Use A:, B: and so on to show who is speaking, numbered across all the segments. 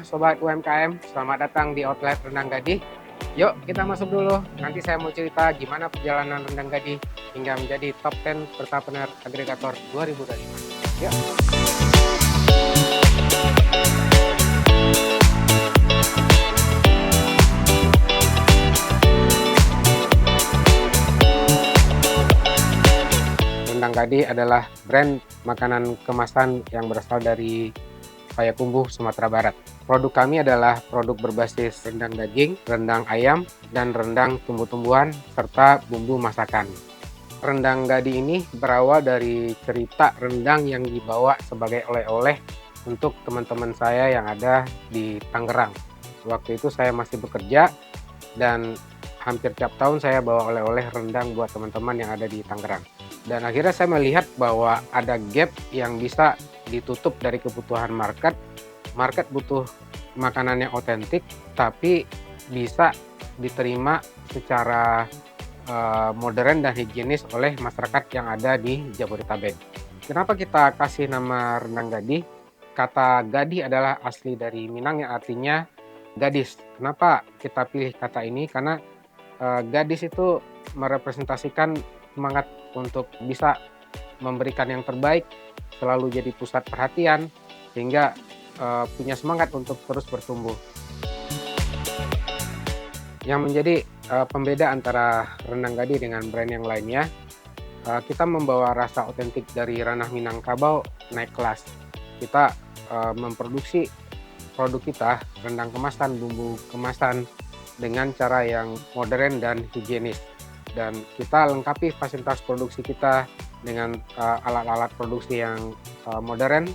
A: Sobat UMKM, selamat datang di outlet Rendang Gadih. Yuk kita masuk dulu, nanti saya mau cerita gimana perjalanan Rendang Gadih hingga menjadi top 10 entrepreneur agregator 2025. Yuk. Rendang Gadih adalah brand makanan kemasan yang berasal dari Payakumbuh, Sumatera Barat. Produk kami adalah produk berbasis rendang daging, rendang ayam, dan rendang tumbuh-tumbuhan, serta bumbu masakan. Rendang Gadih ini berawal dari cerita rendang yang dibawa sebagai oleh-oleh untuk teman-teman saya yang ada di Tangerang. Waktu itu saya masih bekerja dan hampir tiap tahun saya bawa oleh-oleh rendang buat teman-teman yang ada di Tangerang. Dan akhirnya saya melihat bahwa ada gap yang bisa ditutup dari kebutuhan market. Market butuh makanan yang otentik, tapi bisa diterima secara modern dan higienis oleh masyarakat yang ada di Jabodetabek. Kenapa kita kasih nama Rendang Gadih? Kata gadih adalah asli dari Minang yang artinya gadis. Kenapa kita pilih kata ini? Karena gadis itu merepresentasikan semangat untuk bisa memberikan yang terbaik, selalu jadi pusat perhatian, sehingga punya semangat untuk terus bertumbuh. Yang menjadi pembeda antara Rendang Gadih dengan brand yang lainnya, kita membawa rasa otentik dari ranah Minangkabau naik kelas. Kita memproduksi produk kita, rendang kemasan, bumbu kemasan, dengan cara yang modern dan higienis. Dan kita lengkapi fasilitas produksi kita dengan alat-alat produksi yang modern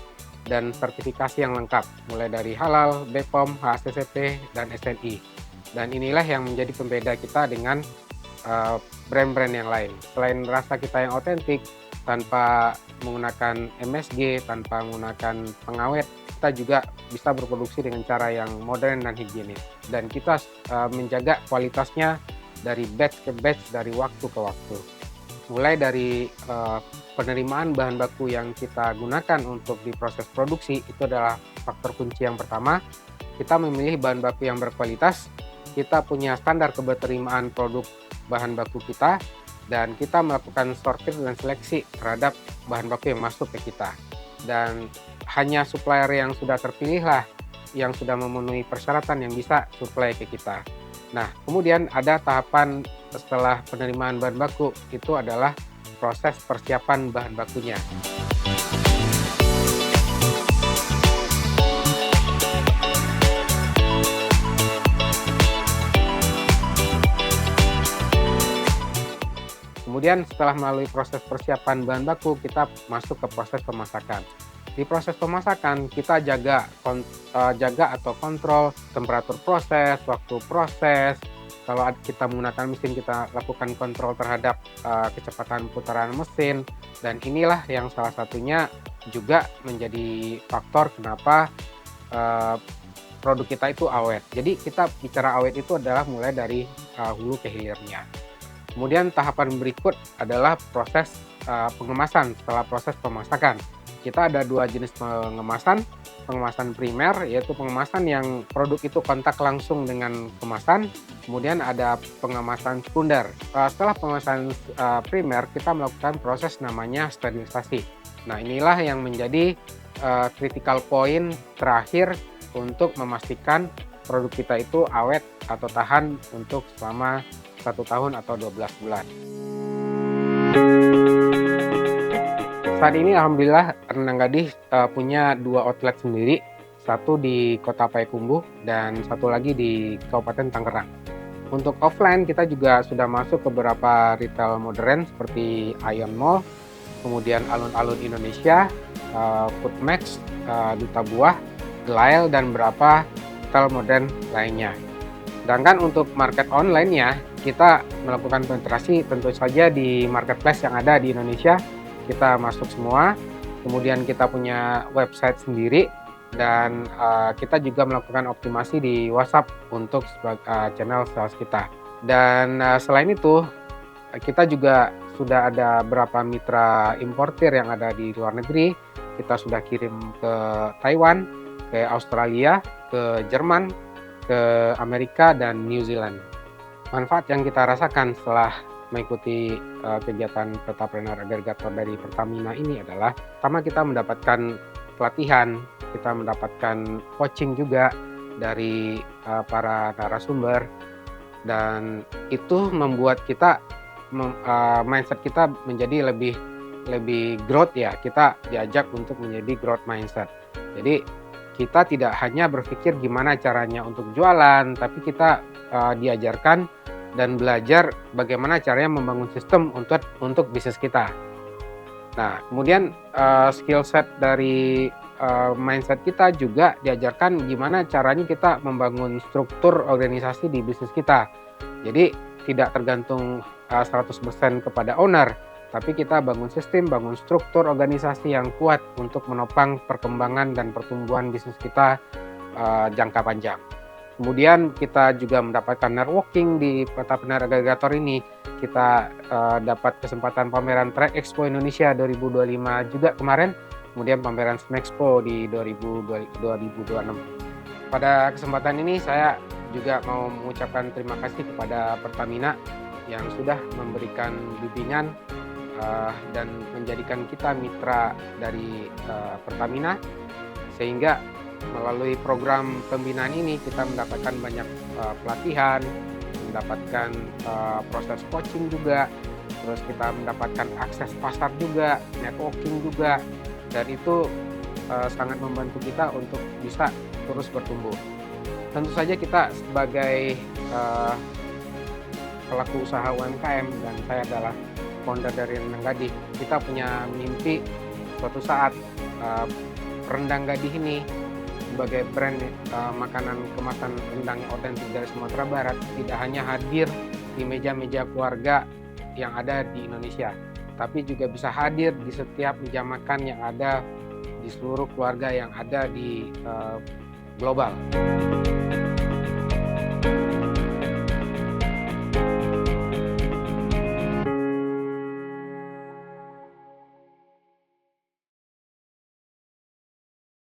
A: dan sertifikasi yang lengkap, mulai dari halal, BPOM, HACCP, dan SNI. Dan inilah yang menjadi pembeda kita dengan brand-brand yang lain. Selain rasa kita yang otentik, tanpa menggunakan MSG, tanpa menggunakan pengawet, kita juga bisa berproduksi dengan cara yang modern dan higienis. Dan kita menjaga kualitasnya dari batch ke batch, dari waktu ke waktu. Mulai dari penerimaan bahan baku yang kita gunakan untuk diproses produksi, itu adalah faktor kunci yang pertama. Kita memilih bahan baku yang berkualitas, kita punya standar keberterimaan produk bahan baku kita, dan kita melakukan sortir dan seleksi terhadap bahan baku yang masuk ke kita. Dan hanya supplier yang sudah terpilih lah yang sudah memenuhi persyaratan yang bisa supply ke kita. Nah, kemudian ada tahapan setelah penerimaan bahan baku, itu adalah proses persiapan bahan bakunya. Kemudian setelah melalui proses persiapan bahan baku, kita masuk ke proses pemasakan. Di proses pemasakan kita jaga atau kontrol temperatur proses, waktu proses. Kalau kita menggunakan mesin, kita lakukan kontrol terhadap kecepatan putaran mesin. Dan inilah yang salah satunya juga menjadi faktor kenapa produk kita itu awet. Jadi kita bicara awet itu adalah mulai dari hulu ke hilirnya. Kemudian tahapan berikut adalah proses pengemasan setelah proses pemasakan. Kita ada dua jenis pengemasan. Pengemasan primer, yaitu pengemasan yang produk itu kontak langsung dengan kemasan. Kemudian ada pengemasan sekunder. Setelah pengemasan primer, kita melakukan proses namanya sterilisasi. Nah, inilah yang menjadi critical point terakhir untuk memastikan produk kita itu awet atau tahan untuk selama 1 tahun atau 12 bulan. Saat ini alhamdulillah Rendang Gadih punya 2 outlet sendiri, satu di Kota Payakumbuh dan satu lagi di Kabupaten Tangerang. Untuk offline kita juga sudah masuk ke beberapa retail modern seperti Ion Mall, kemudian Alun-Alun Indonesia, Foodmax, Duta Buah, Glail, dan beberapa retail modern lainnya. Sedangkan untuk market online-nya, kita melakukan penetrasi tentu saja di marketplace yang ada di Indonesia. Kita masuk semua, kemudian kita punya website sendiri, dan kita juga melakukan optimasi di WhatsApp untuk channel sales kita. Dan selain itu, kita juga sudah ada beberapa mitra importir yang ada di luar negeri. Kita sudah kirim ke Taiwan, ke Australia, ke Jerman, ke Amerika, dan New Zealand. Manfaat yang kita rasakan setelah mengikuti kegiatan Petapreneur Agregator dari Pertamina ini adalah, pertama kita mendapatkan pelatihan, kita mendapatkan coaching juga dari para narasumber, dan itu membuat kita mindset kita menjadi lebih growth ya. Kita diajak untuk menjadi growth mindset. Jadi kita tidak hanya berpikir gimana caranya untuk jualan, tapi kita diajarkan dan belajar bagaimana caranya membangun sistem untuk bisnis kita. Nah, kemudian skill set dari mindset kita juga diajarkan gimana caranya kita membangun struktur organisasi di bisnis kita. Jadi tidak tergantung 100% kepada owner, tapi kita bangun sistem, bangun struktur organisasi yang kuat untuk menopang perkembangan dan pertumbuhan bisnis kita jangka panjang. Kemudian kita juga mendapatkan networking di Petapreneur Agregator ini. Kita dapat kesempatan pameran Trade Expo Indonesia 2025 juga kemarin, kemudian pameran Smexpo di 2026. Pada kesempatan ini saya juga mau mengucapkan terima kasih kepada Pertamina yang sudah memberikan bimbingan dan menjadikan kita mitra dari Pertamina, sehingga melalui program pembinaan ini kita mendapatkan banyak pelatihan, mendapatkan proses coaching juga, terus kita mendapatkan akses pasar juga, networking juga, dan itu sangat membantu kita untuk bisa terus bertumbuh. Tentu saja kita sebagai pelaku usaha UMKM, dan saya adalah founder dari Rendang Gadih, kita punya mimpi suatu saat Rendang Gadih ini sebagai brand makanan kemasan rendang yang otentik dari Sumatera Barat tidak hanya hadir di meja-meja keluarga yang ada di Indonesia, tapi juga bisa hadir di setiap meja makan yang ada di seluruh keluarga yang ada di global.